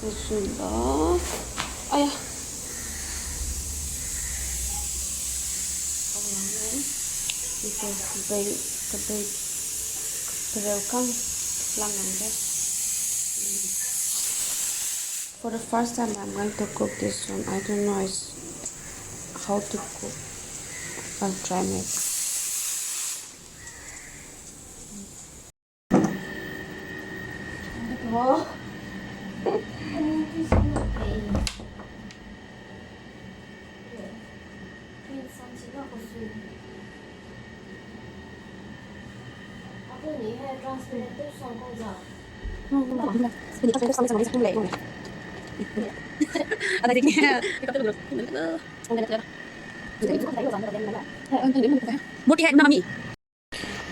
됐습니다. 아야. 이거 그배우캉 랑한데. For the first time, I'm going to cook this one. I don't know how to cook. I'll try maybe. Oh.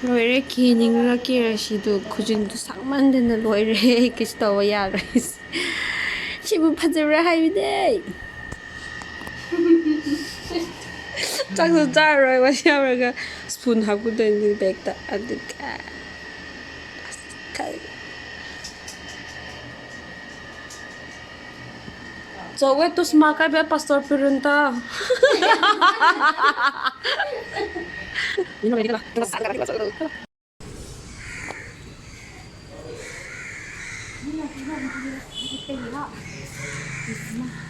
로이레 기닝라기라시도 그중도 상만되는 로이레 그시다워야 라이스 시부 파즈라 하이데 짝도 짜로이 와시아버가 스푼 하고 다니는 백다 아드까 저왜 또 스마카베 파스터 페른다 이놈의 이거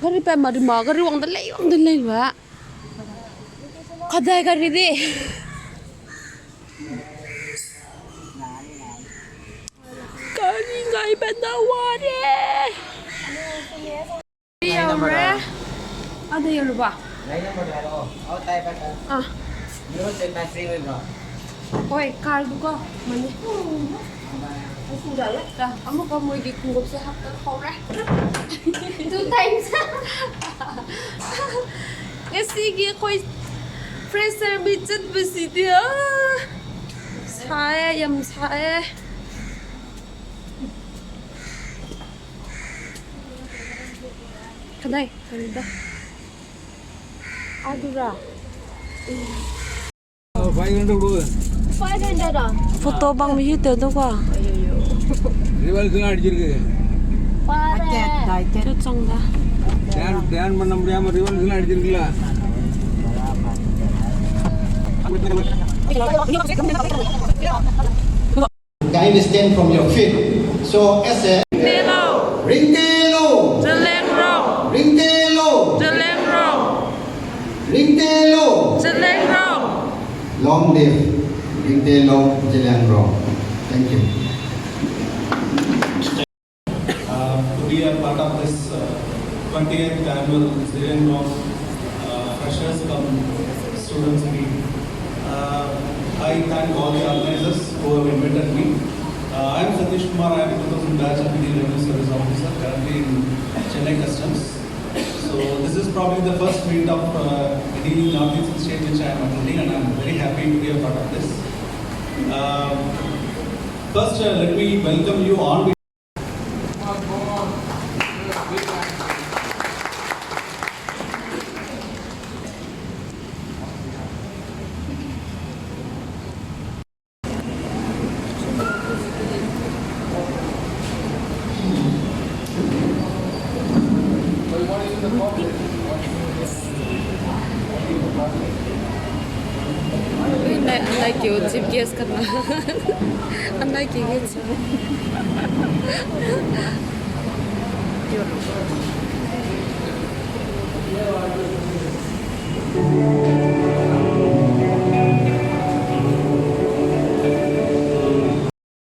Gari pa marima gari wang dalay ba kaday gari di gari ngay bandawari yore ada yore ba ah oi card ko mani 자, 아무가 뭐 이게 궁금해 합다 허래. 2 times. Kasi 이게 거의 프레셔 미쳤 버시디야. 사에 염사에. 가다이 간다. 아두라. 500 foto bang mi hito do kwa rival kena அடிச்சிருக்கு பாரு சொச்சங்கடா தியான் பண்ண முடியாம rival kena அடிச்சிருக்குல Kindly stand from your feet. So as a Ringtelo Zeliangrong Ringtelo Zeliangrong Long live Ringtelo Zeliangrong. Thank you. To be a part of this 20th annual Zeliangrong Freshers Come Students Meet. I thank all the organizers who have invited me. I am Satish Kumar. I am 2000 batch of the Revenue Service Officer currently in Chennai Customs. So this is probably the first meet of any Northeastern state which I am attending, and I am very happy to be a part of this. First, let me welcome you on. Anda क्यों GPS करना anda क्यों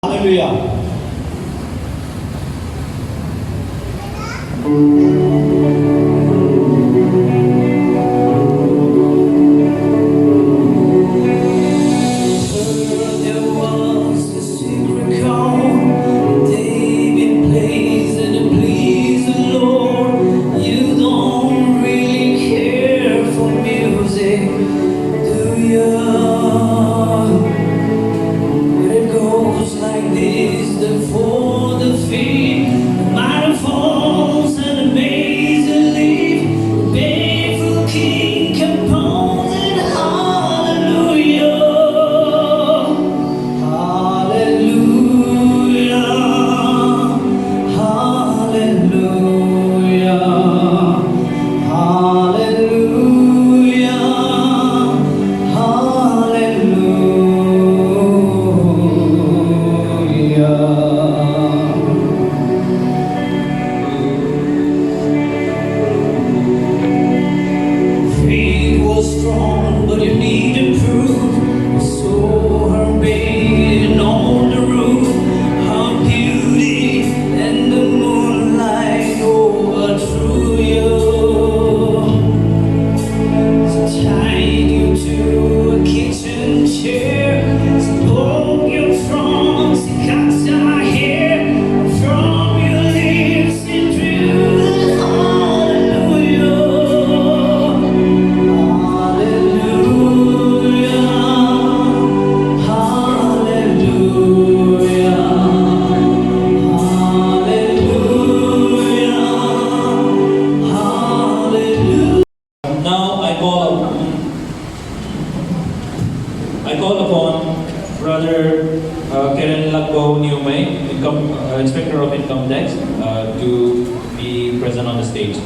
Hallelujah. Like this, the for the feet, the matter falls and the Inspector of Income Tax to be present on the stage.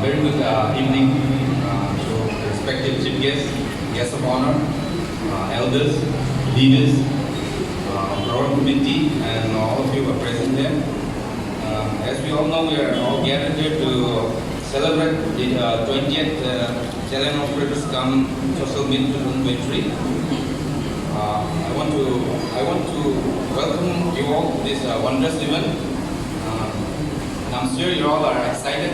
Very good evening to respected chief guests, guests of honor, elders, leaders, our committee, and all of you are present there. As we all know, we are all gathered here to celebrate the 20th Zeliangrong Creators Come Social Meet 2023. I want to welcome you all to this wondrous event. And I'm sure you all are excited.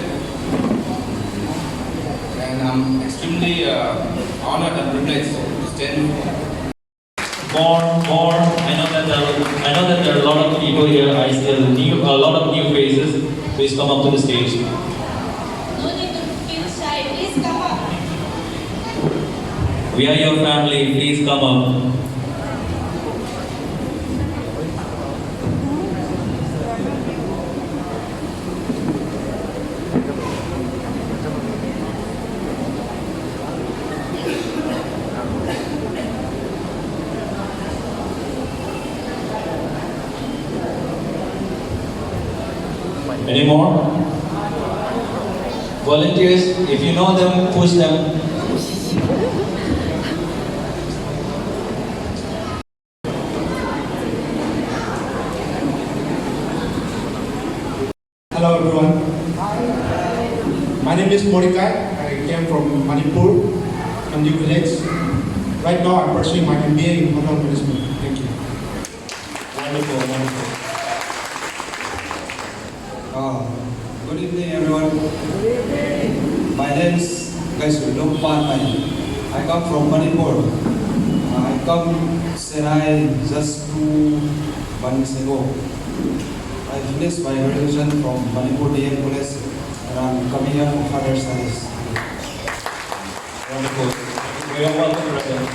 And I'm extremely honored and privileged to stand. More. I know that there are a lot of people here. I see a lot of new faces. Please come up to the stage. No need to feel shy. Please come up. We are your family. Please come up. Any more? Volunteers, if you know them, push them. Hello everyone. My name is Morikai. I came from Manipur, Kandy village. Right now I'm pursuing my MBA in hotel management. Thank you. Wonderful. Good evening, everyone. My name is Chennai. I come from Manipur. I come to Chennai just 2 months ago. I finished my graduation from Manipur DM College, and I'm coming here for further studies. Wonderful. We are welcome, President.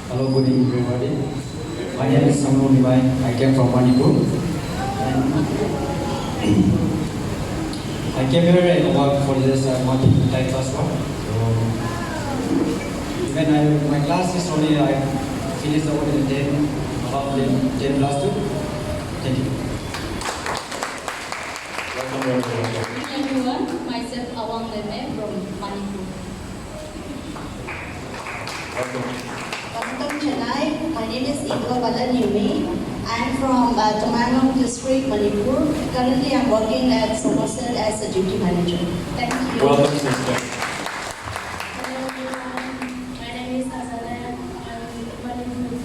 Hello, good evening, everybody. My name is Samru Nivai. I came from Manipur. I came here and worked for this multi-type class one. So when my class is only I finished only 10 plus 2. Thank you. Welcome, Good everyone. Myself Awang Leme from Manipur. Welcome Chennai. My name is Igwa Balan Yumi. I am from Zeliangrong district, Manipur. Currently, I am working at Somerset as a duty manager. Thank you. Welcome, sister. Hello everyone. My name is Azalea. I'm Manipur.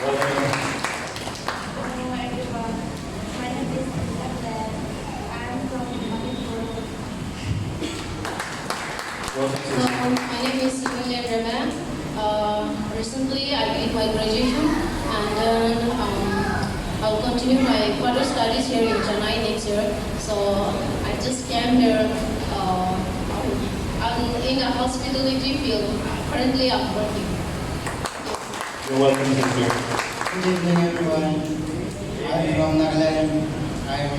Welcome. Hello everyone. My name is Azalea. I'm from Manipur. Welcome, sister. My name is Zeliangrong. Recently, I did my graduation, and then I'll continue my further studies here in Chennai next year. So I just came here. I'm in the hospitality field. Currently, I'm working. You're welcome, sister. Good evening, everyone. I'm from Nagaland. I'm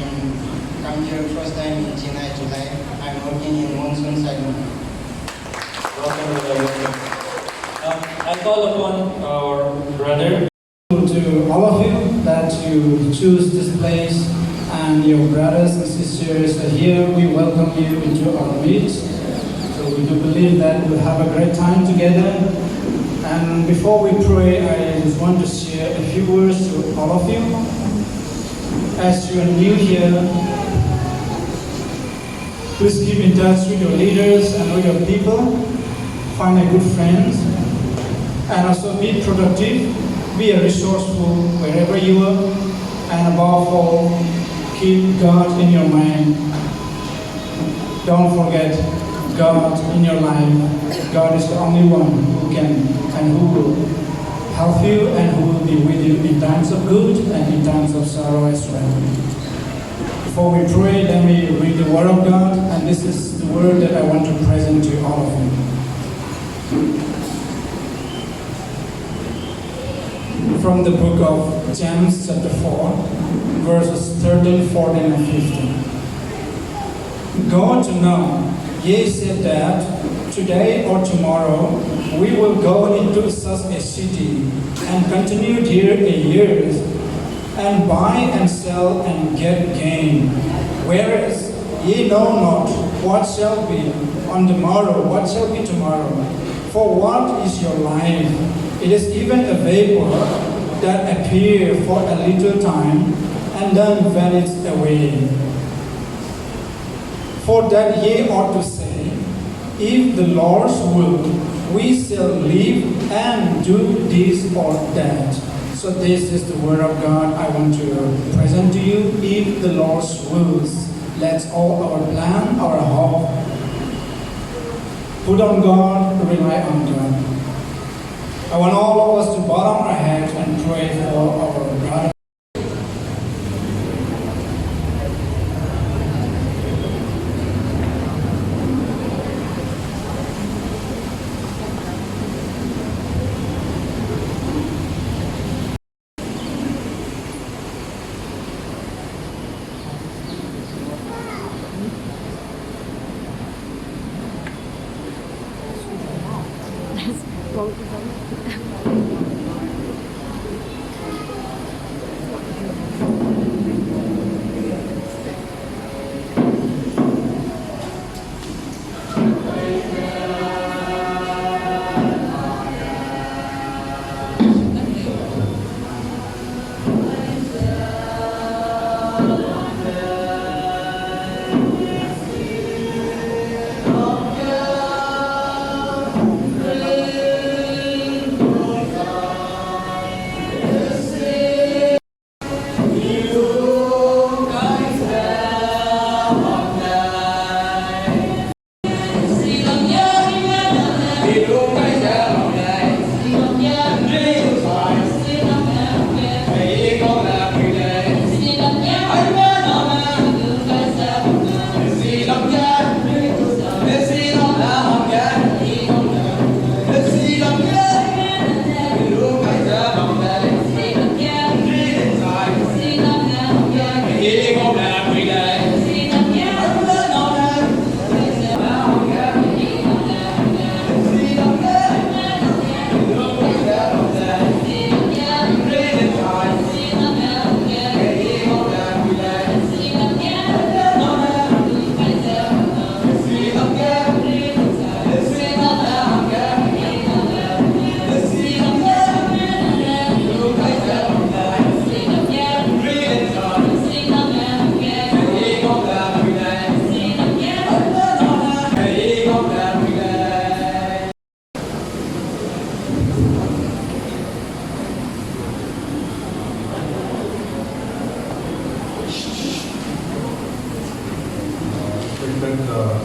come here first time in Chennai, July. I'm working in Monsoon Salon. Welcome, welcome. I call upon our brother. To all of you that you choose this place and your brothers and sisters here, we welcome you into our midst. So we do believe that we'll have a great time together. And before we pray, I just want to share a few words to all of you. As you are new here, please keep in touch with your leaders and with your people. Find a good friends. And also be productive, be resourceful wherever you are, and above all, keep God in your mind. Don't forget God in your life. God is the only one who can and who will help you and who will be with you in times of good and in times of sorrow as well. Before we pray, let me read the Word of God, and this is the word that I want to present to all of you. from the book of James chapter 4, verses 13, 14 and 15. Go to know, ye said that today or tomorrow we will go into such a city and continue here a year and buy and sell and get gain. Whereas ye know not what shall be on the morrow, what shall be tomorrow. For what is your life? It is even a vapor that appears for a little time and then vanishes away. For that ye ought to say, if the Lord's will, we shall live and do this or that. So this is the word of God I want to present to you. If the Lord's wills, let's all our plan, our hope, put on God, rely on God. I want all of us to bow down our heads and pray for our brother.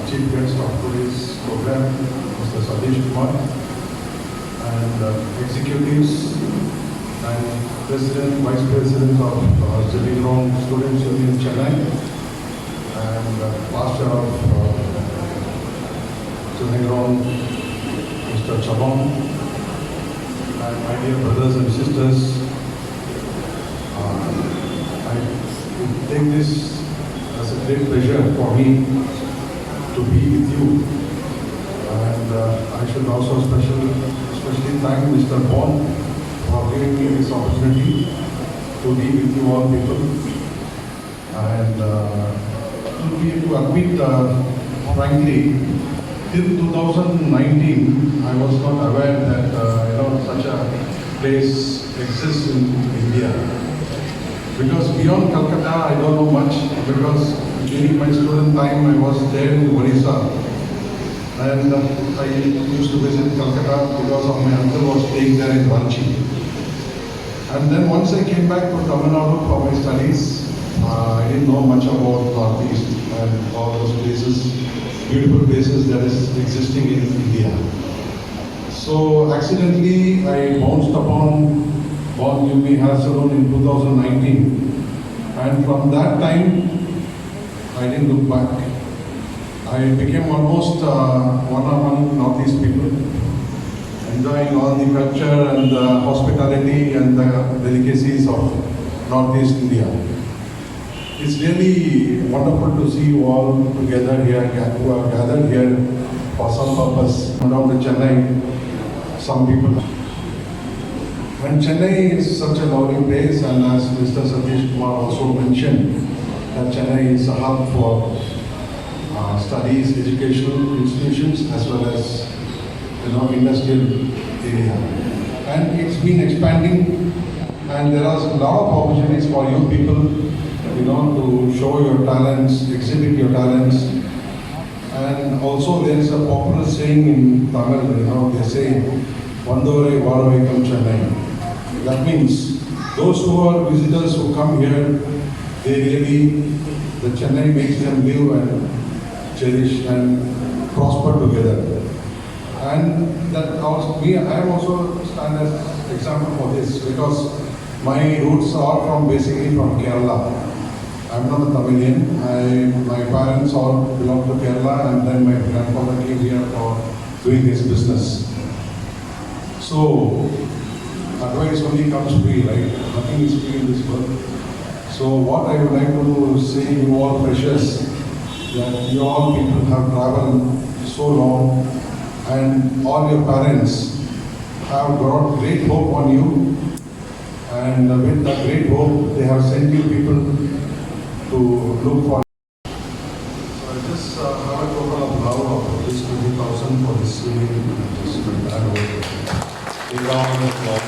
Chief guest of today's program, Mr. Sadish Kumar, and executives and President, Vice President of Zeliangrong Students Union Chennai, and Pastor of Zeliangrong, Mr. Chabon, and my dear brothers and sisters, I take this as a great pleasure for me to be with you, and I should also especially thank Mr. Bond for giving me this opportunity to be with you all people, and to admit frankly, till 2019 I was not aware that such a place exists in India, because beyond Calcutta I don't know much, because during my student time I was there in Odisha, and I used to visit Calcutta because of my uncle was staying there in Ranchi. And then once I came back to Tamil Nadu for my studies, I didn't know much about Northeast and all those places, beautiful places that is existing in India. So accidentally I bounced upon Born UP Hair Salon in 2019, and from that time I didn't look back. I became almost one-on-one Northeast people, enjoying all the culture and the hospitality and the delicacies of Northeast India. It's really wonderful to see you all together here, who are gathered here for some purpose. Down to Chennai, some people. And Chennai is such a lovely place, and as Mr. Satish Kumar also mentioned, that Chennai is a hub for studies, educational institutions, as well as industrial area. And it's been expanding, and there are a lot of opportunities for you people, to show your talents, exhibit your talents. And also there is a popular saying in Tamil, they say, Vandore Varavaikum Chennai. That means those who are visitors who come here, the Chennai makes them live and cherish and prosper together. And that also, I am also stand as example for this, because my roots are basically from Kerala. I'm not a Tamilian. My parents all belong to Kerala, and then my grandfather came here for doing his business. So, advice only comes free, right? Nothing is free in this world. So what I would like to say, you all freshers, that you all people have traveled so long, and all your parents have brought great hope on you, and with that great hope, they have sent you people to look for. So I just have a total of love of this 20,000 for this evening. Just that over. Take down the floor.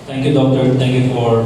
Thank you, Doctor. Thank you for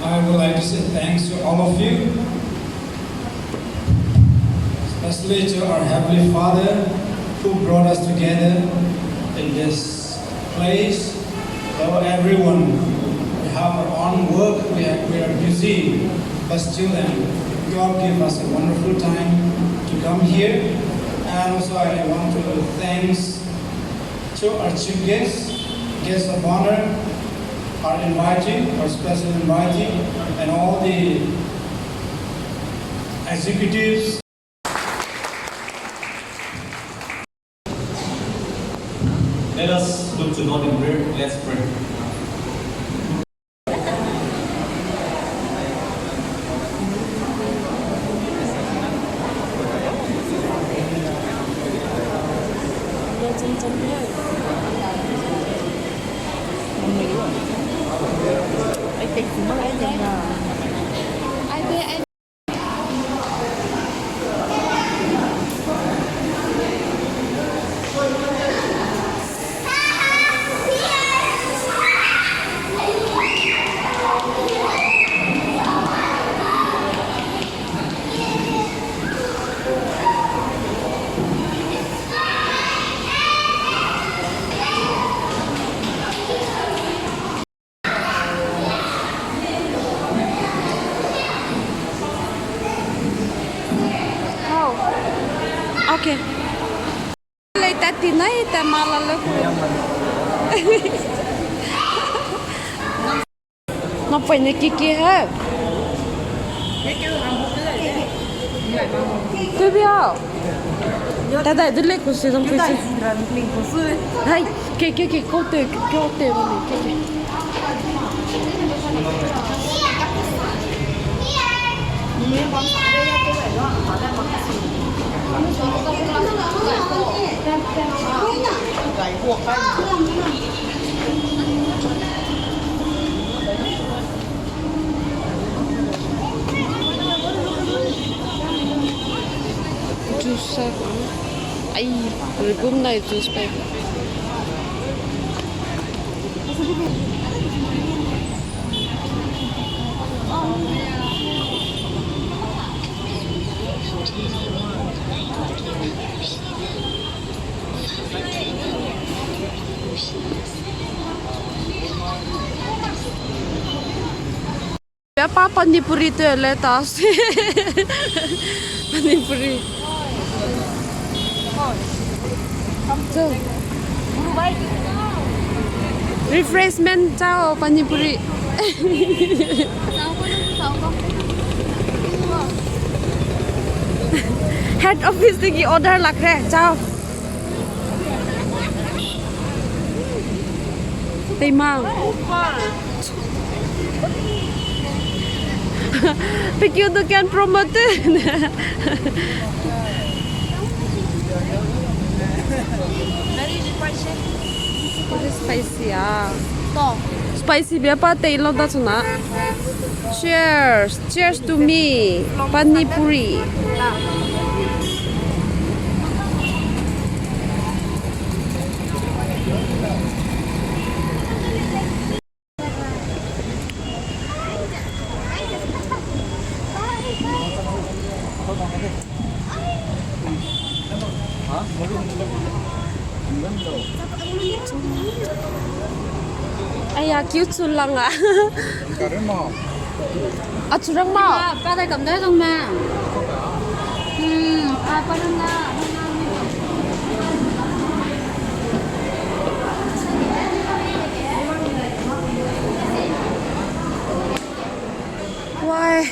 I would like to say thanks to all of you, especially to our Heavenly Father who brought us together in this place. Hello everyone, we have our own work, we are busy, but still then God gave us a wonderful time to come here. And also I want to thanks to our chief guests of honor, our invitee, our special invitee, and all the executives. Let us look to God in prayer. Let's pray. Okay. Later tonight, malala ko. Nó phải như kia hết. Tôi biết. Ta đại tôi lấy của sự trong cái sự. Hay, cái câu từ mà cái. Juice ay, ribom na juice pa. Apa panipuri tu letas. Panipuri. So, refreshment chao panipuri. Head office की order लग रहा है chao. Timang. Pick you to can promote it. Very spicy ah. Spicy berapa tailor dah sana. Cheers to me. Pani puri. Aya cute sulang ah. À churang mau. Ba đây cầm đấy không mà. Ba đang là. Why?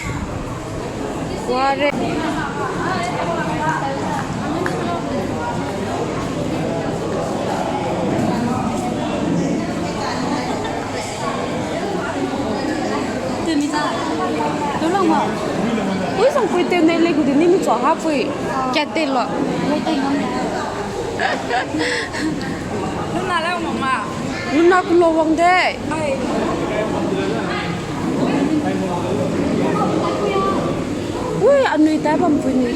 Ui xong quay tên này lên của đến mình chọn hát vui kẹt tên rồi lúc nào lại ông mà lúc nào cũng lâu vòng thế ui anh nuôi tay bằng vui này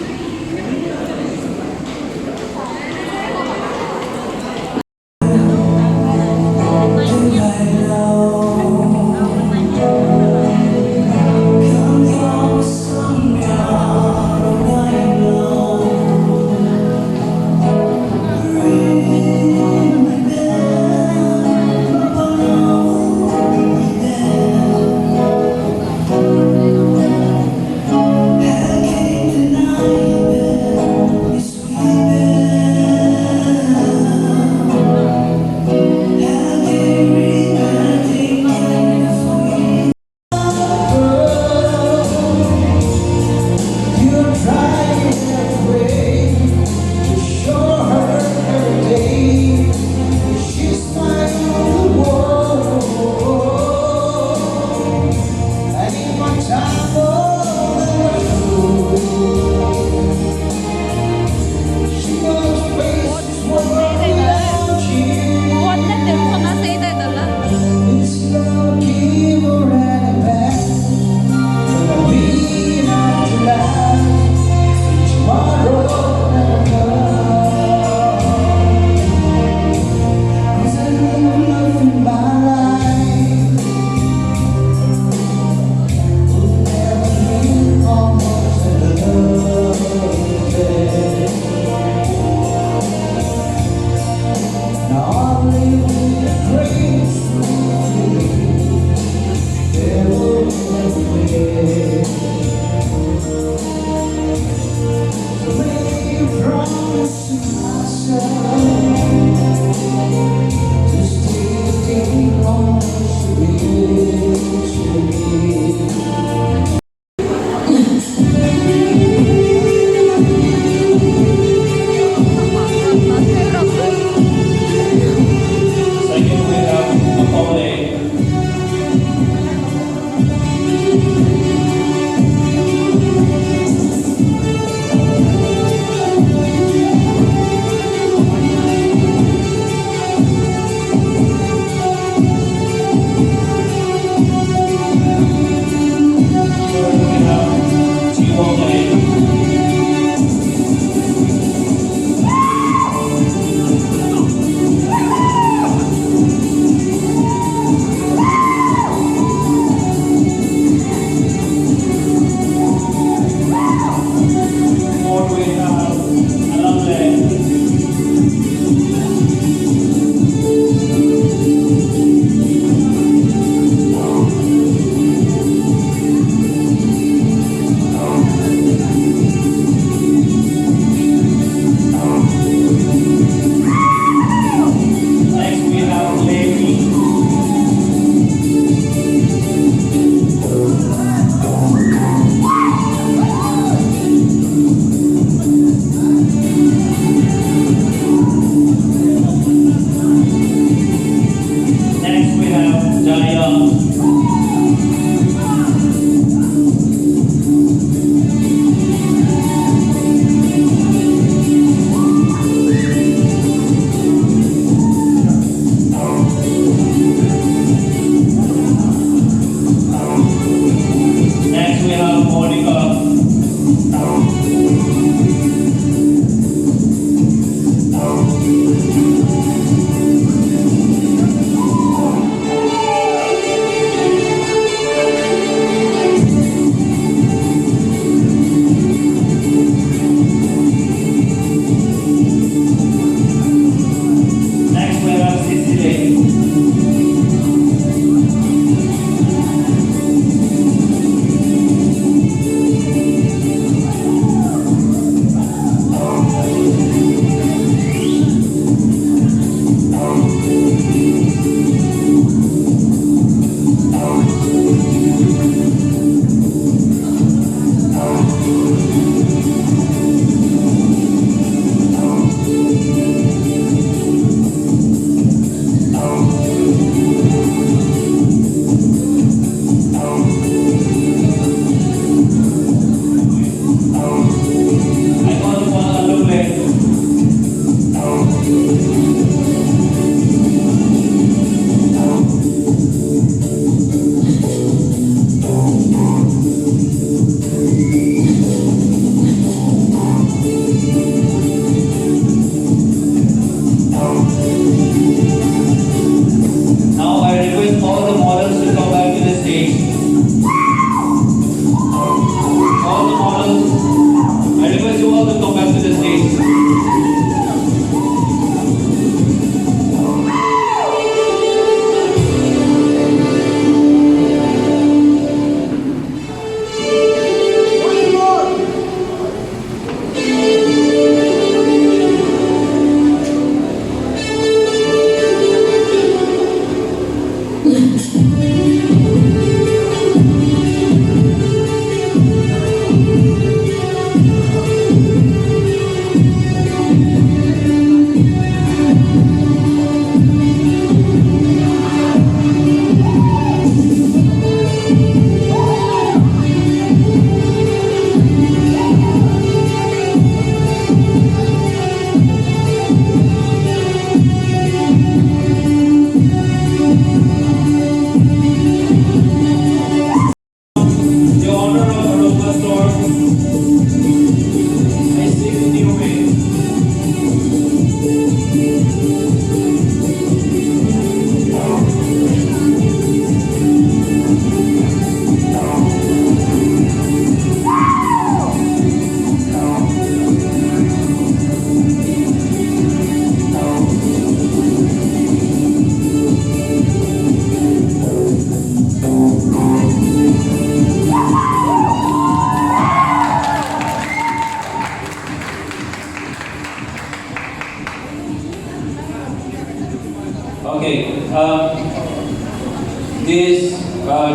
Second, we have Macaulay.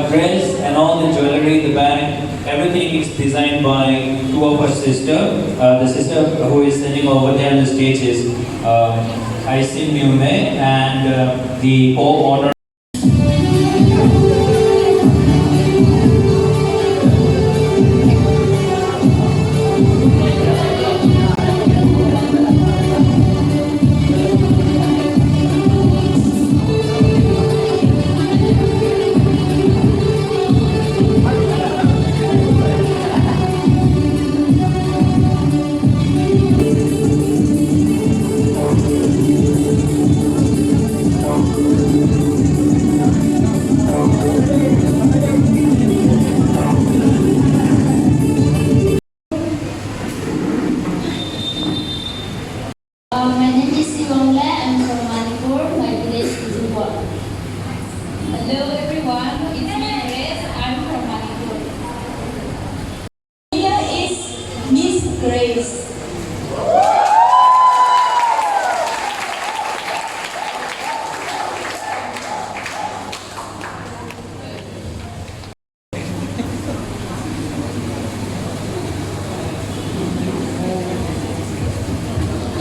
dress and all the jewelry, the bag, everything is designed by two of our sister. The sister who is sitting over there on the stage is Aisin Mume, and the co-owner. My name is Zeliangrong. I'm from Manipur. My village is Zubwa. Hello everyone, it's me Grace. I'm from Manipur. Here is Miss Grace.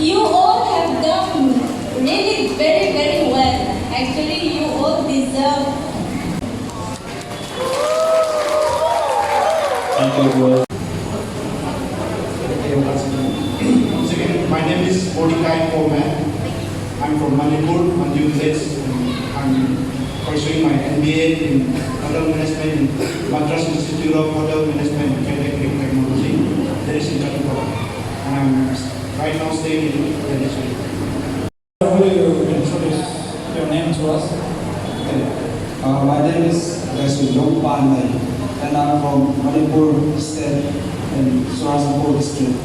You all have done really very well. Actually, you all deserve. Thank you. Once again, my name is Mordecai Coleman. I'm from Manipur, Manju village. I'm pursuing my MBA in Hotel Management in Madras Institute of Hotel Management and Catering Technology. That is in Chattogram. And I'm right now staying in Venezuela. Will you introduce your name to us? My name is Zeliangrong, and I'm from Manipur State in Surajapur district.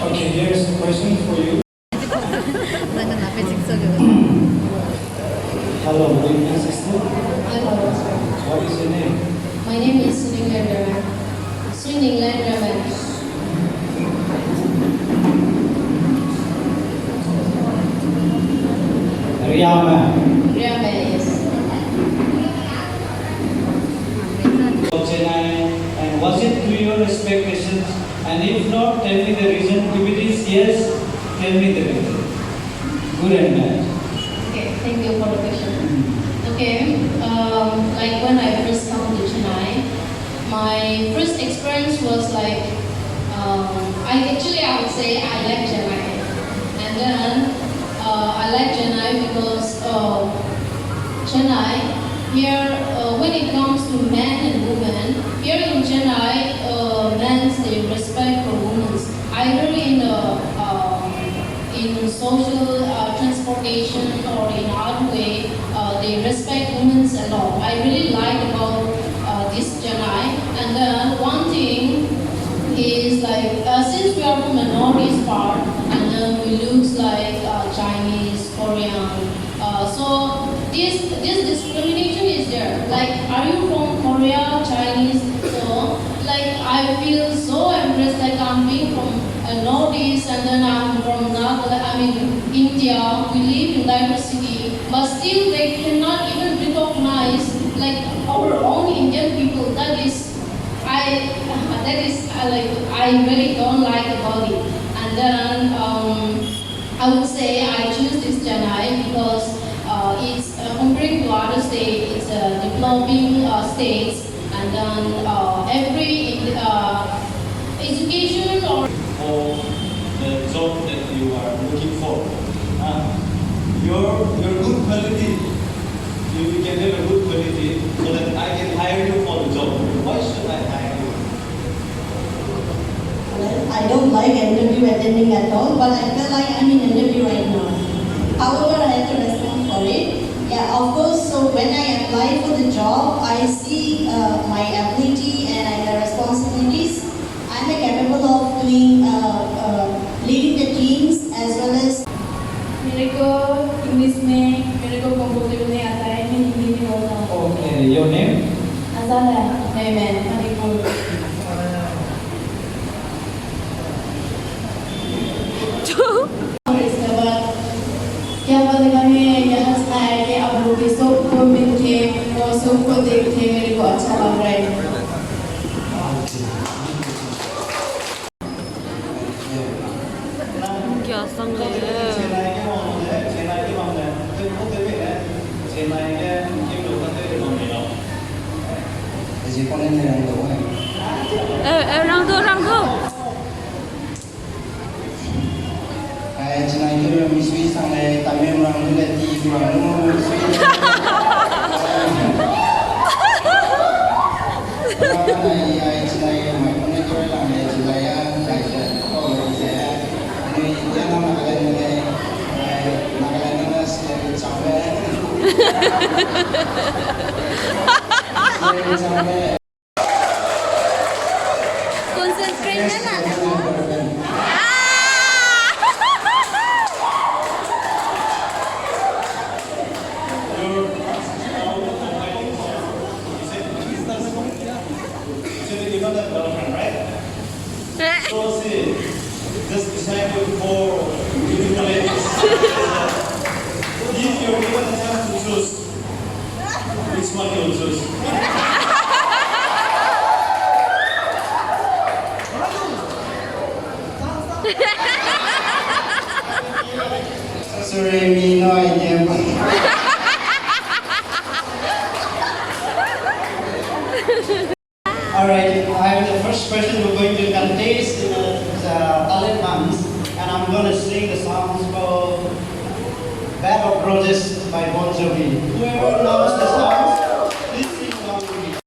Okay, here's a question for you. Hello, good evening, sister. Hello. What is your name? My name is Zeliangrong. Riyama. Yes. Of Chennai, and was it to your expectations? And if not, tell me the reason. If it is yes, tell me the reason. Good and bad. Okay, thank you for the question. Okay, like when I first come to Chennai, my first experience was like, I would say I like Chennai. And then I like Chennai because Chennai, here when it comes to men and women, here in Chennai, men they respect for women. Either in social transportation or in other way, they respect women a lot. I really like about this Chennai. And then one thing is like, since we are from the northeast part, and then we look like Chinese, Korean, so this discrimination is there. Like, are you from Korea, Chinese? So, like, I feel so embarrassed, like I'm being from northeast, and then I'm from India. We live in diversity, but still they cannot even recognize like our own Indian people. I really don't like about it. And then I would say I choose this Chennai because it's comparing to other states, it's developing states, and then every education or the job that you are looking for. Your good quality, you can have a good quality so that I can hire you for the job. Why should I hire you? Well, I don't like interview attending at all, but I feel like I'm in interview right now. However, I have to respond for it. Yeah, of course, so when I apply for the job, I see my ability and my responsibilities. I'm capable of doing, leading the teams as well as मेरे को English में मेरे को computer में आता है, मैं हिंदी में बोलता हूँ. Okay, your name? Azala, मैं मणिपुर. इसके बाद क्या बोलेगा मैं यहाँ से आए कि आप लोग के सब को मिलके सबको देख के मेरे को अच्छा लग रहा है। क्या संग है? Orang tu. Chennai itu misui sangat tapi orang tu leti orang misui. Chennai mai punya jual lang Chennai ya, kalau saya ini dia nama Nagaland na sampai. Concentrate na lang. So see, just decided for beautiful ladies. If you're given a chance to choose, which one you will choose? Sorry, me no idea. Alright, I have the first question. We're going to contest in the talent bands, and I'm going to sing the songs called Bed of Roses by Bon Jovi. Whoever knows the songs, please sing along with me.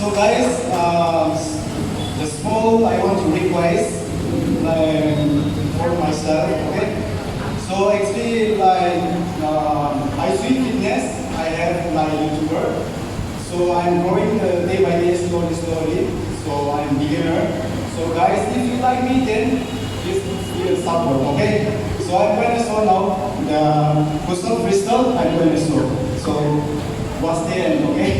So guys, the small I want to request for myself, okay? So actually I swim fitness, I have my YouTuber. So I'm growing day by day, slowly. So I'm beginner. So guys, if you like me, then please support, okay? So I'm going to show now the push-up freestyle. I'm going to show. So watch the end, okay?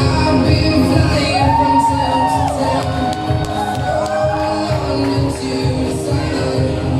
I've been flying from town to town, all alone to the silence.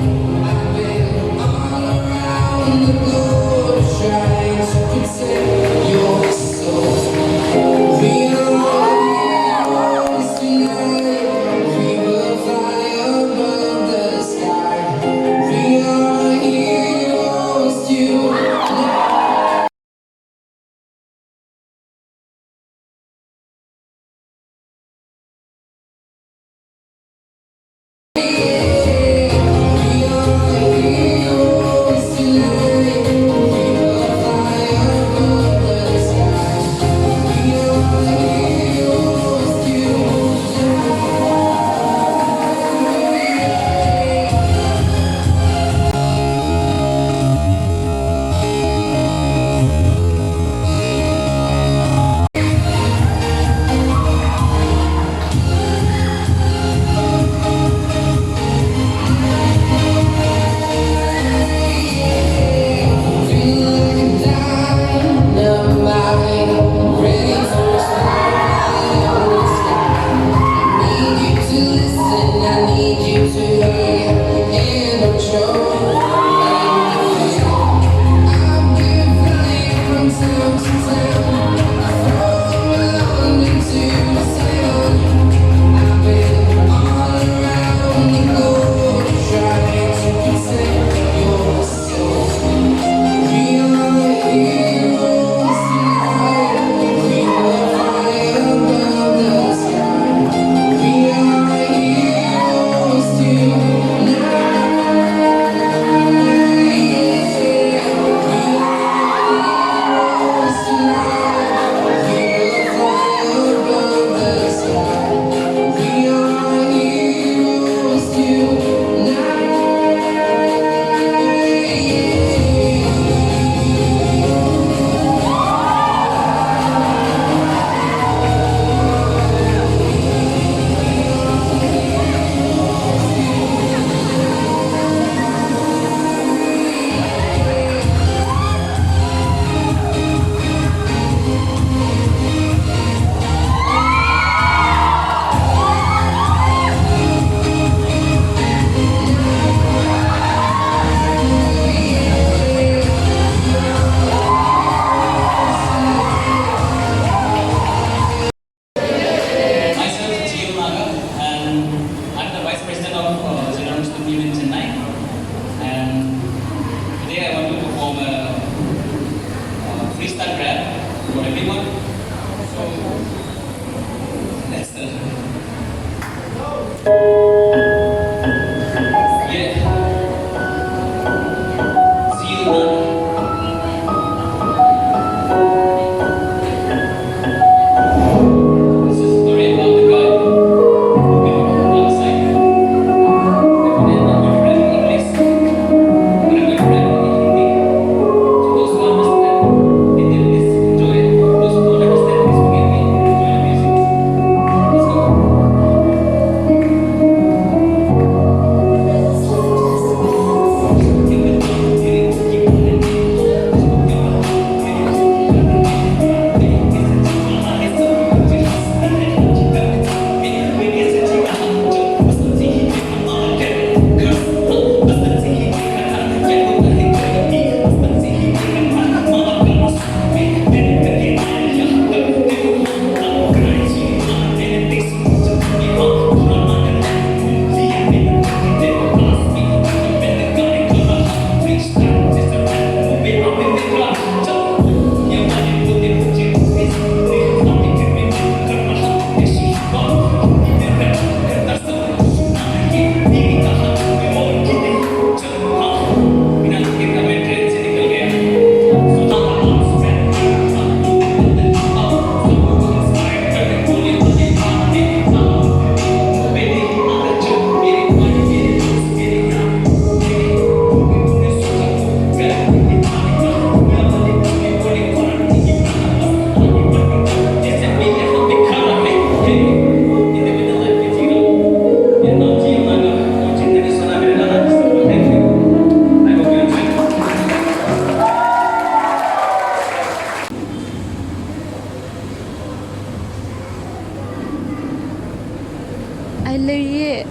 I love it.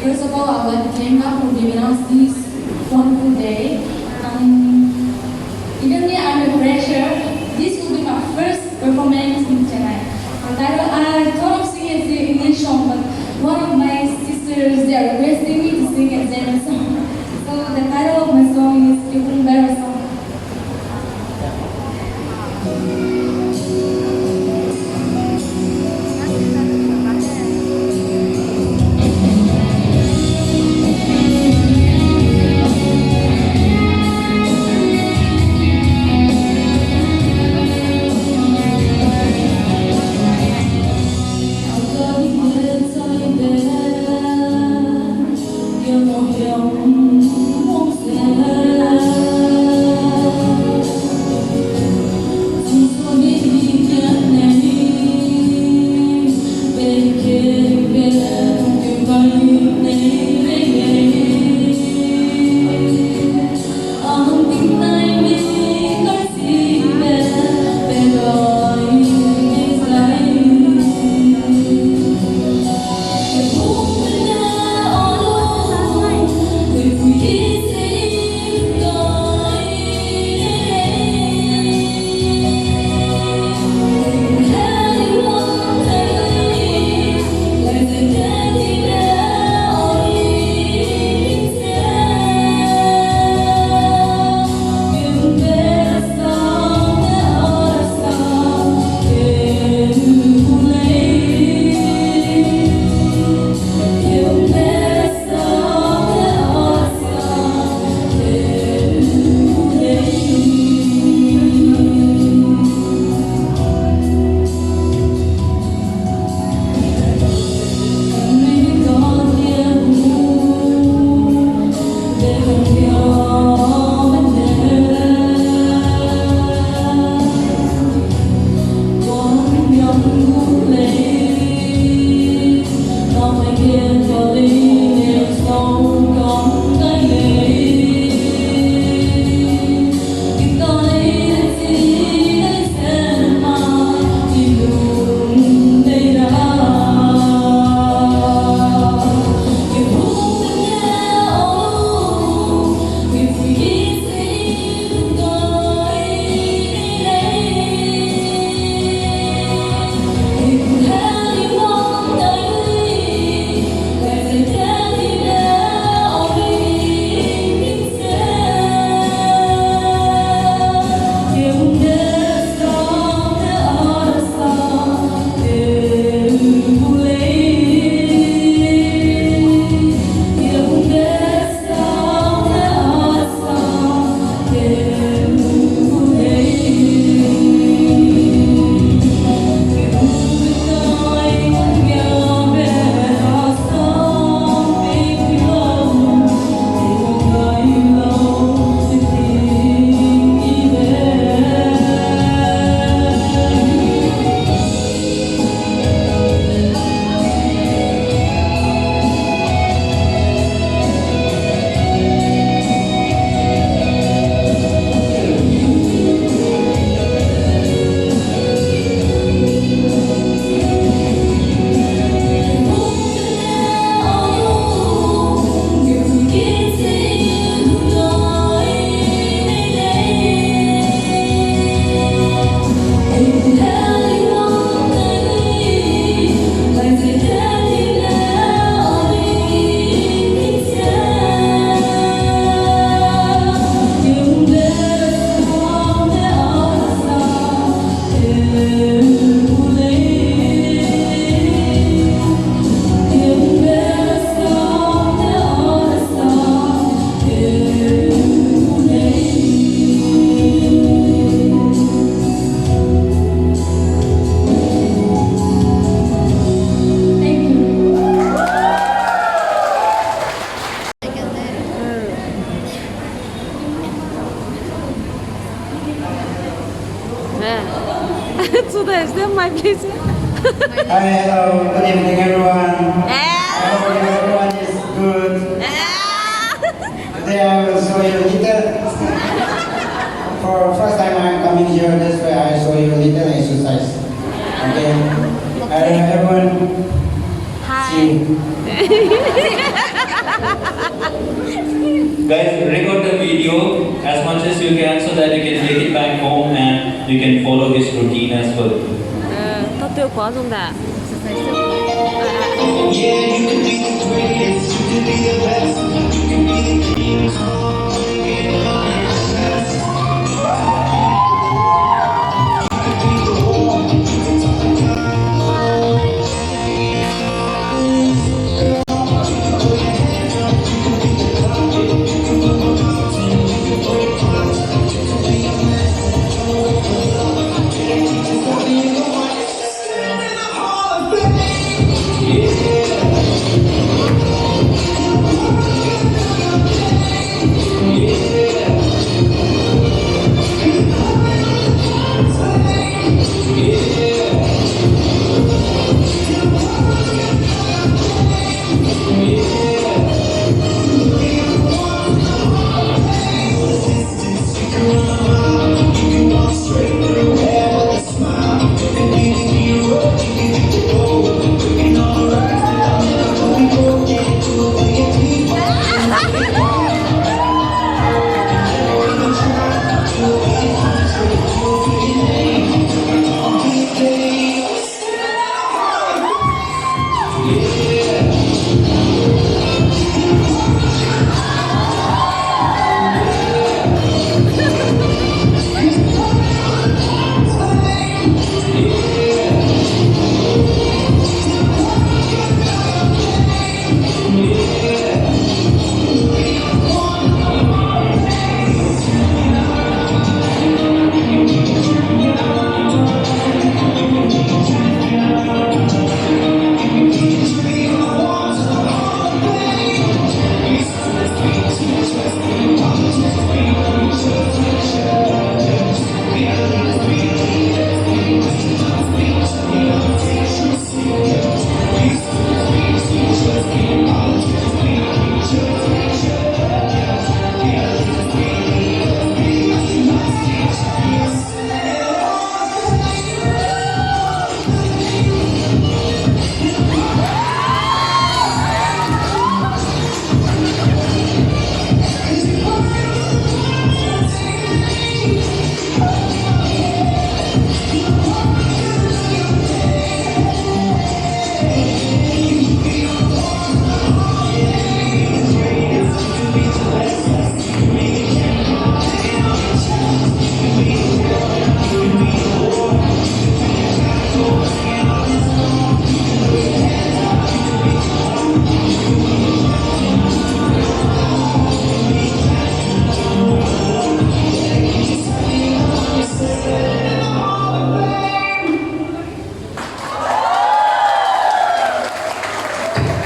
First of all, I would like to thank God for giving us this wonderful day. Even me, I'm a fresher. This will be my first performance in Chennai. I thought of singing the English song, but To the extent my please. Hi, hello, good evening everyone. I hope everyone is good. Today I will show you a little. For first time I'm coming here, that's why I show you a little exercise. Okay? Everyone. Hi. Guys, record the video as much as you can so that you can take it back home and you can follow his routine as well. Tao tiêu quá không đã. Yeah, you can be the greatest, you can be the best, you can be the king of the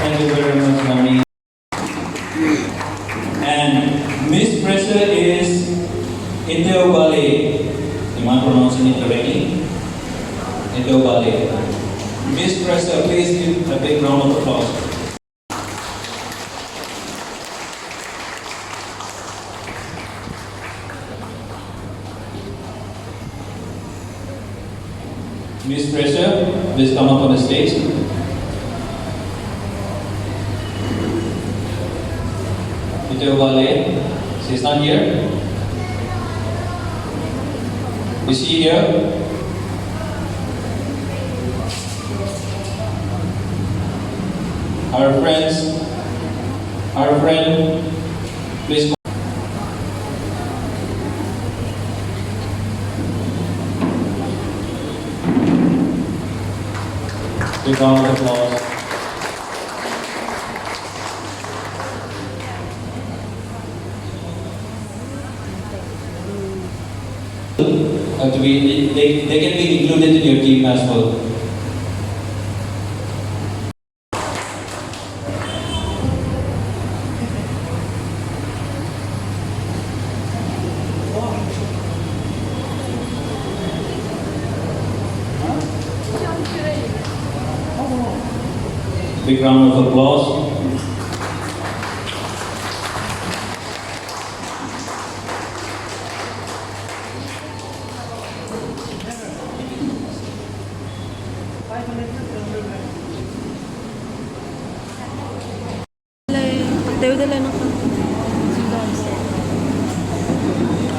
Thank you very much, Mami. And Miss Pressure is Indeo Bale. Am I pronouncing it correctly? Indeo Bale. Miss Pressure, please give a big round of applause. Miss Pressure, please come up on the stage. She's not here. Is she here? Our friend, please. Big round of applause. They can be included in your team as well. Big round of applause. Tiêu đi lên không?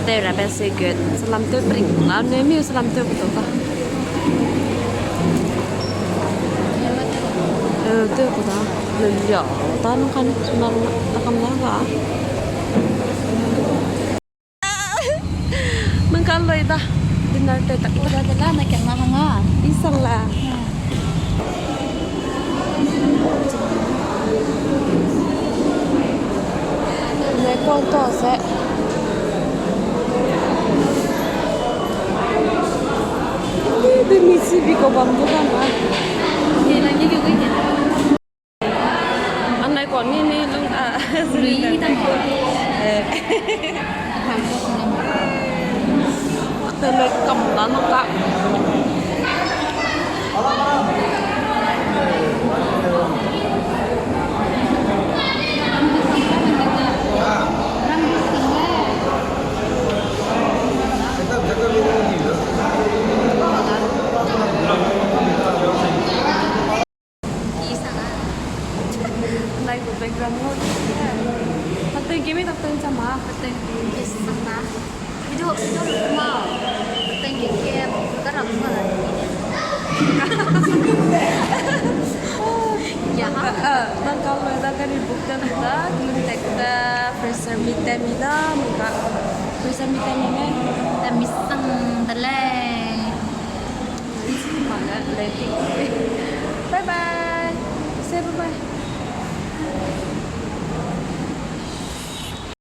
Tiêu là best so good. Salam tiêu bring. Nếu như salam tiêu betul tak? Tiêu betul. Lelya. Tan kan nak nakam laga. Mengkalai dah. Dinar tu tak ikut ada lah nak kena hanga. Isang lah. Này con to sẽ đi mi si bị có bấm đúng không ạ? Thì là những cái gì? Anh này còn nghe nghe luôn à? Lý tâm hồn. Từ lấy cầm đó nó cạn. Này của background thôi. Thật tình kiếm thật tình cho má. Thật tình kiếm má. Hidup semua. Thật tình kiếm rất là mơ. Ya. Dan kalau ada kan ibu dan ada luntek da freezer vitamina muka freezer vitamina dan misang telai. Mana lagi? Bye bye. Say bye bye.